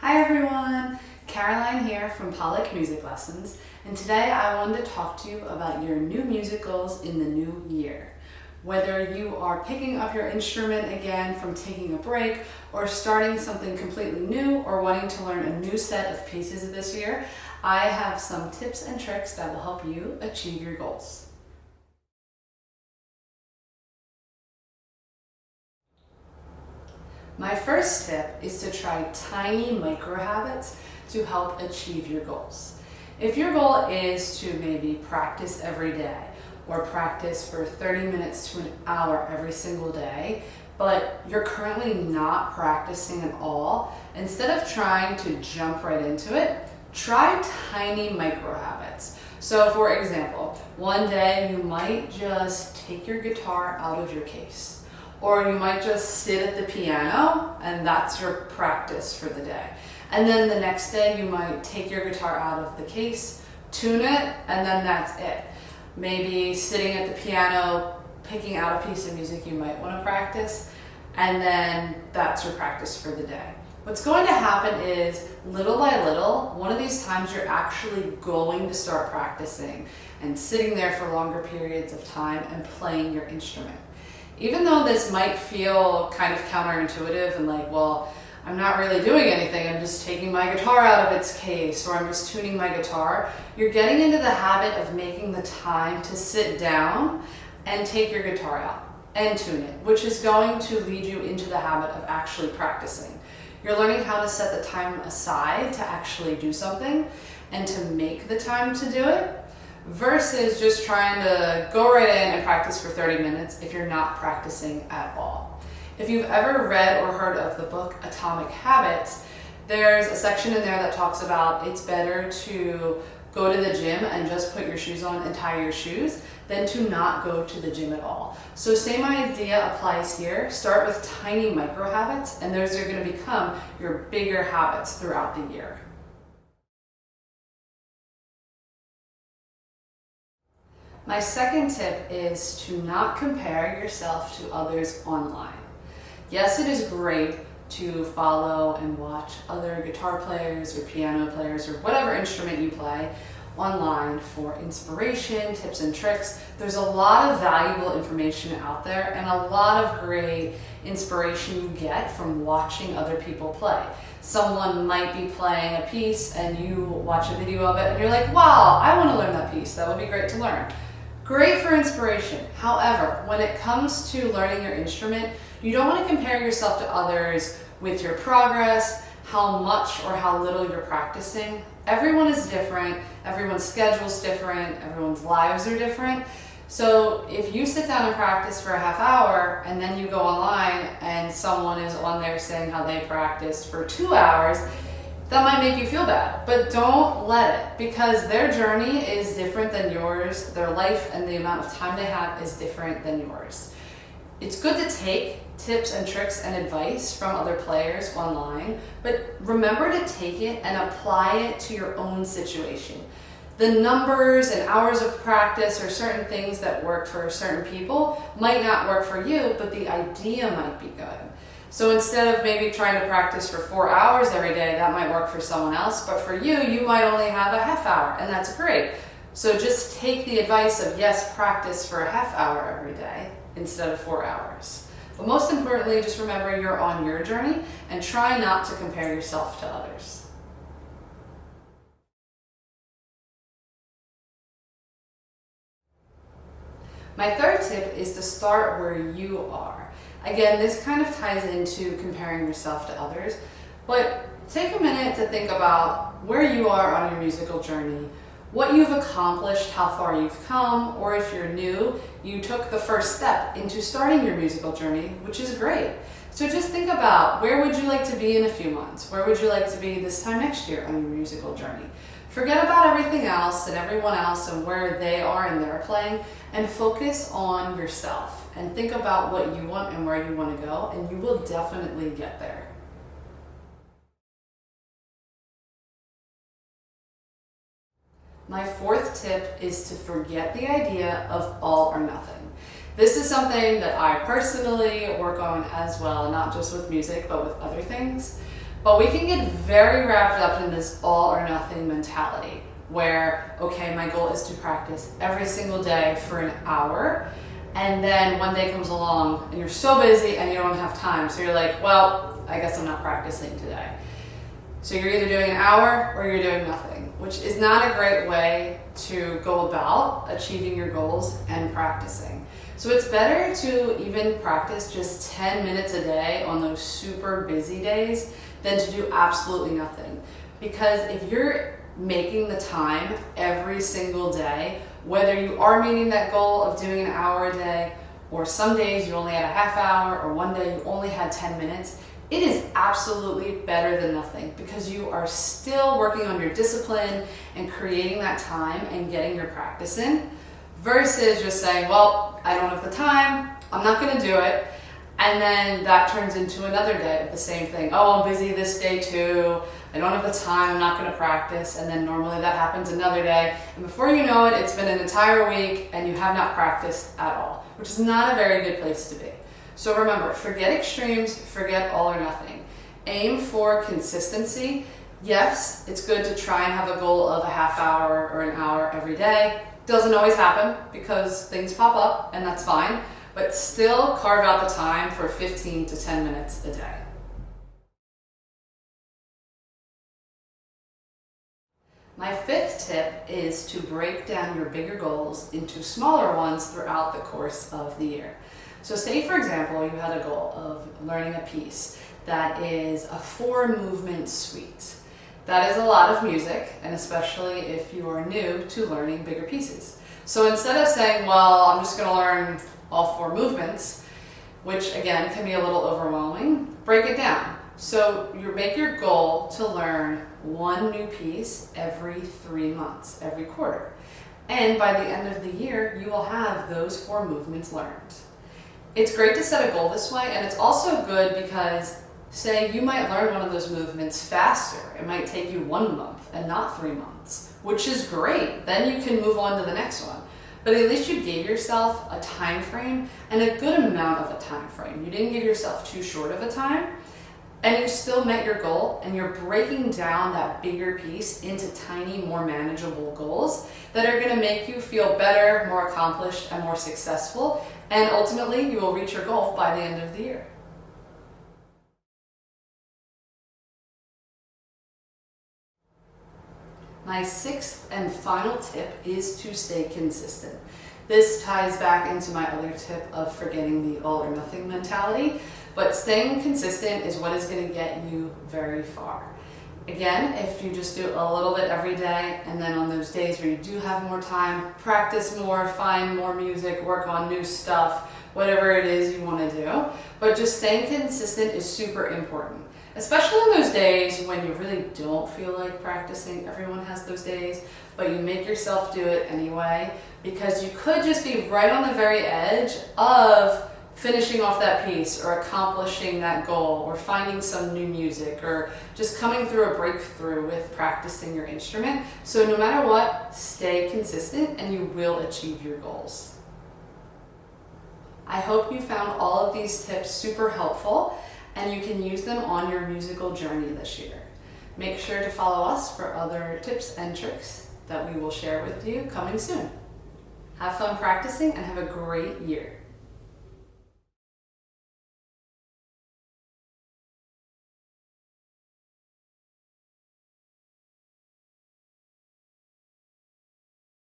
Hi everyone, Caroline here from Pollock Music Lessons, and today I wanted to talk to you about your new music goals in the new year. Whether you are picking up your instrument again from taking a break, or starting something completely new, or wanting to learn a new set of pieces this year, I have some tips and tricks that will help you achieve your goals. My first tip is to try tiny micro habits to help achieve your goals. If your goal is to maybe practice every day or practice for 30 minutes to an hour every single day, but you're currently not practicing at all, instead of trying to jump right into it, try tiny micro habits. So for example, one day you might just take your guitar out of your case. Or you might just sit at the piano and that's your practice for the day. And then the next day you might take your guitar out of the case, tune it, and then that's it. Maybe sitting at the piano, picking out a piece of music you might want to practice, and then that's your practice for the day. What's going to happen is, little by little, one of these times you're actually going to start practicing and sitting there for longer periods of time and playing your instrument. Even though this might feel kind of counterintuitive and like, well, I'm not really doing anything, I'm just taking my guitar out of its case, or I'm just tuning my guitar, you're getting into the habit of making the time to sit down and take your guitar out and tune it, which is going to lead you into the habit of actually practicing. You're learning how to set the time aside to actually do something and to make the time to do it, versus just trying to go right in and practice for 30 minutes if you're not practicing at all. If you've ever read or heard of the book Atomic Habits, there's a section in there that talks about it's better to go to the gym and just put your shoes on and tie your shoes than to not go to the gym at all. So same idea applies here. Start with tiny micro habits, and those are going to become your bigger habits throughout the year. My second tip is to not compare yourself to others online. Yes, it is great to follow and watch other guitar players or piano players or whatever instrument you play online for inspiration, tips and tricks. There's a lot of valuable information out there and a lot of great inspiration you get from watching other people play. Someone might be playing a piece and you watch a video of it and you're like, wow, I want to learn that piece. That would be great to learn. Great for inspiration. However, when it comes to learning your instrument, you don't want to compare yourself to others with your progress, how much or how little you're practicing. Everyone is different, everyone's schedule's different, everyone's lives are different. So if you sit down and practice for a half hour and then you go online and someone is on there saying how they practiced for 2 hours, that might make you feel bad, but don't let it, because their journey is different than yours. Their life and the amount of time they have is different than yours. It's good to take tips and tricks and advice from other players online, but remember to take it and apply it to your own situation. The numbers and hours of practice or certain things that work for certain people might not work for you, but the idea might be good. So instead of maybe trying to practice for 4 hours every day, that might work for someone else, but for you, you might only have a half hour, and that's great. So just take the advice of, yes, practice for a half hour every day instead of 4 hours. But most importantly, just remember you're on your journey and try not to compare yourself to others. My third tip is to start where you are. Again, this kind of ties into comparing yourself to others, but take a minute to think about where you are on your musical journey, what you've accomplished, how far you've come, or if you're new, you took the first step into starting your musical journey, which is great. So just think about, where would you like to be in a few months? Where would you like to be this time next year on your musical journey? Forget about everything else and everyone else and where they are in their playing, and focus on yourself and think about what you want and where you want to go, and you will definitely get there. My fourth tip is to forget the idea of all or nothing. This is something that I personally work on as well, not just with music, but with other things. But we can get very wrapped up in this all or nothing mentality where, okay, my goal is to practice every single day for an hour. And then one day comes along and you're so busy and you don't have time. So you're like, well, I guess I'm not practicing today. So you're either doing an hour or you're doing nothing, which is not a great way to go about achieving your goals and practicing. So it's better to even practice just 10 minutes a day on those super busy days than to do absolutely nothing. Because if you're making the time every single day, whether you are meeting that goal of doing an hour a day, or some days you only had a half hour, or one day you only had 10 minutes, it is absolutely better than nothing because you are still working on your discipline and creating that time and getting your practice in versus just saying, well, I don't have the time, I'm not gonna do it. And then that turns into another day of the same thing. Oh, I'm busy this day too. I don't have the time, I'm not gonna practice. And then normally that happens another day. And before you know it, it's been an entire week and you have not practiced at all, which is not a very good place to be. So remember, forget extremes, forget all or nothing. Aim for consistency. Yes, it's good to try and have a goal of a half hour or an hour every day. Doesn't always happen because things pop up and that's fine, but still carve out the time for 15 to 10 minutes a day. My fifth tip is to break down your bigger goals into smaller ones throughout the course of the year. So say, for example, you had a goal of learning a piece that is a 4-movement suite. That is a lot of music, and especially if you are new to learning bigger pieces. So instead of saying, well, I'm just going to learn all 4 movements, which again can be a little overwhelming, break it down. So you make your goal to learn one new piece every 3 months, every quarter. And by the end of the year, you will have those 4 movements learned. It's great to set a goal this way, and it's also good because, say, you might learn one of those movements faster. It might take you 1 month and not 3 months, which is great. Then you can move on to the next one. But at least you gave yourself a time frame and a good amount of a time frame. You didn't give yourself too short of a time, and you still met your goal, and you're breaking down that bigger piece into tiny, more manageable goals that are going to make you feel better, more accomplished, and more successful. And ultimately, you will reach your goal by the end of the year. My sixth and final tip is to stay consistent. This ties back into my other tip of forgetting the all or nothing mentality, but staying consistent is what is going to get you very far. Again, if you just do a little bit every day, and then on those days where you do have more time, practice more, find more music, work on new stuff, whatever it is you want to do. But just staying consistent is super important, especially on those days when you really don't feel like practicing. Everyone has those days, but you make yourself do it anyway, because you could just be right on the very edge of finishing off that piece or accomplishing that goal or finding some new music or just coming through a breakthrough with practicing your instrument. So no matter what, stay consistent and you will achieve your goals. I hope you found all of these tips super helpful and you can use them on your musical journey this year. Make sure to follow us for other tips and tricks that we will share with you coming soon. Have fun practicing and have a great year.